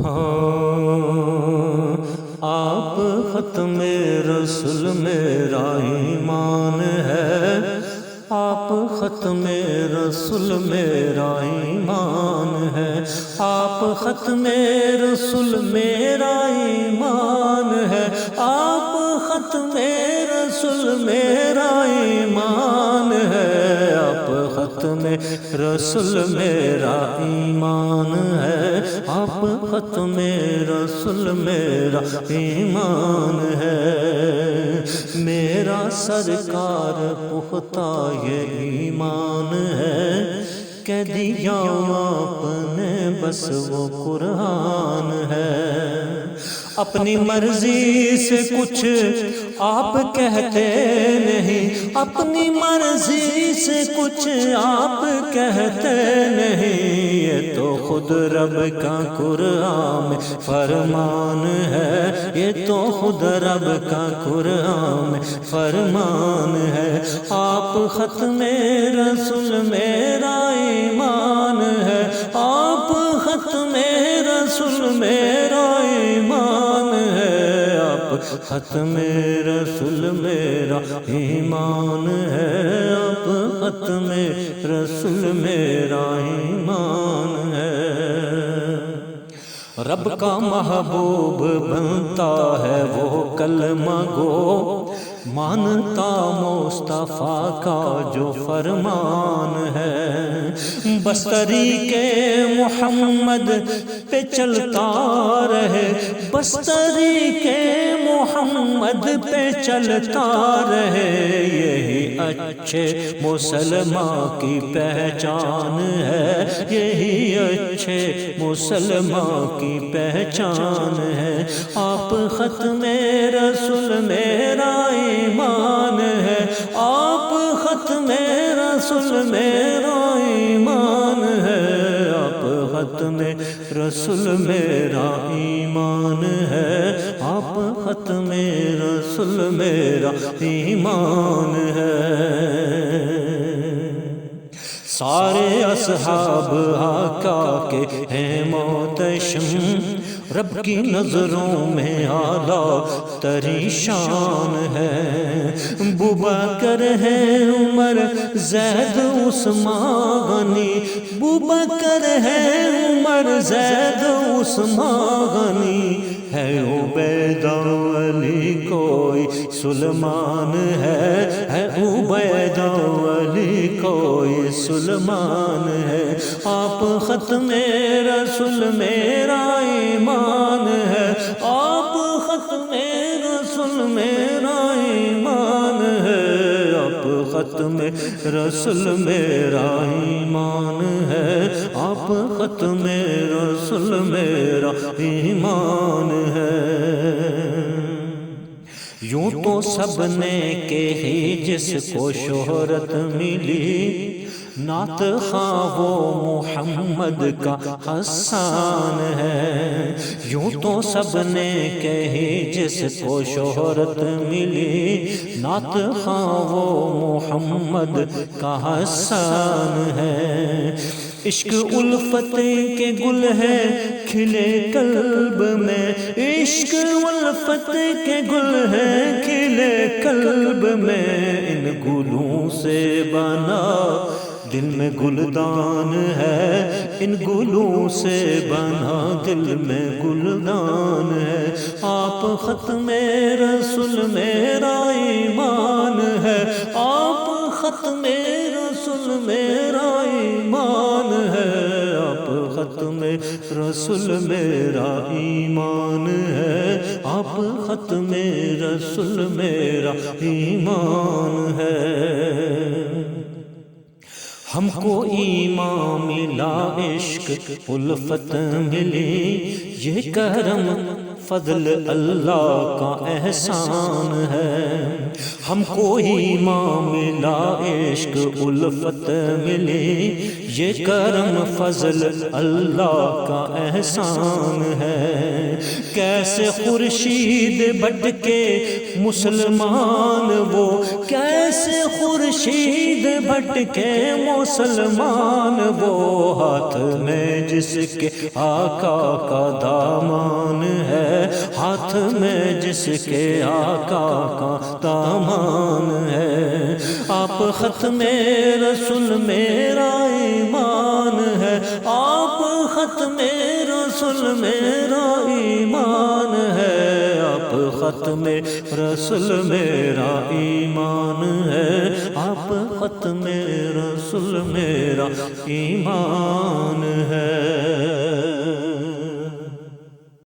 ہاں آپ ختم رسول میرا ایمان ہے، آپ ختم رسول میرا ایمان ہے، آپ ختم رسول میرا ایمان ہے، آپ ختم رسول میرا ایمان ہے، آپ ختم رسول میرا ایمان ہے، آپ ختم رسول میرا ایمان ہے، میرا سرکار پختہ یہ ایمان ہے کہ دیا آپ نے بس وہ قرآن ہے، اپنی مرضی سے کچھ آپ کہتے نہیں، اپنی مرضی سے کچھ آپ کہتے نہیں، یہ تو خود رب کا قرآن میں فرمان ہے، یہ تو خود رب کا قرآن میں فرمان ہے، آپ ختم رسول میرا ایمان ہے، آپ ختم رسول میرا ایمان ہے، آپ ختم رسول میرا ایمان ہے، آپ ختم رسول میرا ایمان ہے، رب کا محبوب بنتا ہے وہ کلمہ گو، مانتا مصطفیٰ کا جو فرمان ہے، بس طریقے محمد پہ چلتا رہے، بس طریقے محمد پہ چلتا رہے، یہی اچھے مسلمان کی پہچان ہے، یہی اچھے مسلمان کی پہچان ہے، آپ ختم رسول میرا ایمان ہے، آپ ختم رسول میرا ایمان ہے، آپ ختم رسول میرا ایمان ہے، آپ ختم رسول میرا ایمان ہے، سارے اصحاب آقا کے ہیں محتشم، رب کی نظروں میں اعلیٰ ترین شان ہے، ابوبکر ہے عمر زید عثمان غنی، ابوبکر ہے عمر زید عثمان غنی، ہے عبیدہ علی کوئی سلمان ہے عبیدہ علی کوئی سلمان ہے، آپ ختم رسول میرا ایمان ہے، آپ ختم رسول میرا ایمان ہے، آپ ختم رسول میرا ایمان ہے، آپ ختم رسول میرا ایمان ہے، یوں تو سب نے کہ ہی جس کو شہرت ملی، نعت خواہ وہ محمد کا حسان ہے، یوں تو سب نے کہی جس کو شہرت ملی، نعت خواہ وہ محمد کا حسان ہے، عشق الفت کے گل ہے کھلے قلب میں، عشق الفت کے گل ہے کھلے قلب میں، ان گلوں سے بنا دل میں گلدان ہے، ان گلوں سے بنا دل میں گلدان ہے، آپ ختم رسول میرا ایمان ہے، آپ ختم رسول میرا ایمان ہے، آپ ختم رسول میرا ایمان ہے، آپ ختم رسول میرا ایمان ہے، ہم کو ایمان ملا عشق الفت ملی، یہ کرم فضل اللہ کا احسان ہے، ہم کو ایمان ملا عشق الفت ملی، یہ کرم فضل اللہ کا احسان ہے۔ کیسے خورشید بٹ کے مسلمان وہ، کیسے خورشید بٹ کے مسلمان وہ، ہاتھ میں جس کے آقا کا دامان ہے، ہاتھ میں جس کے آقا کا دامان ہے۔ آپ ختم رسول میرا ایمان ہے، آپ ختم رسول میرا ایمان ہے، آپ ختم رسول میرا ایمان ہے، آپ ختم رسول میرا ایمان ہے۔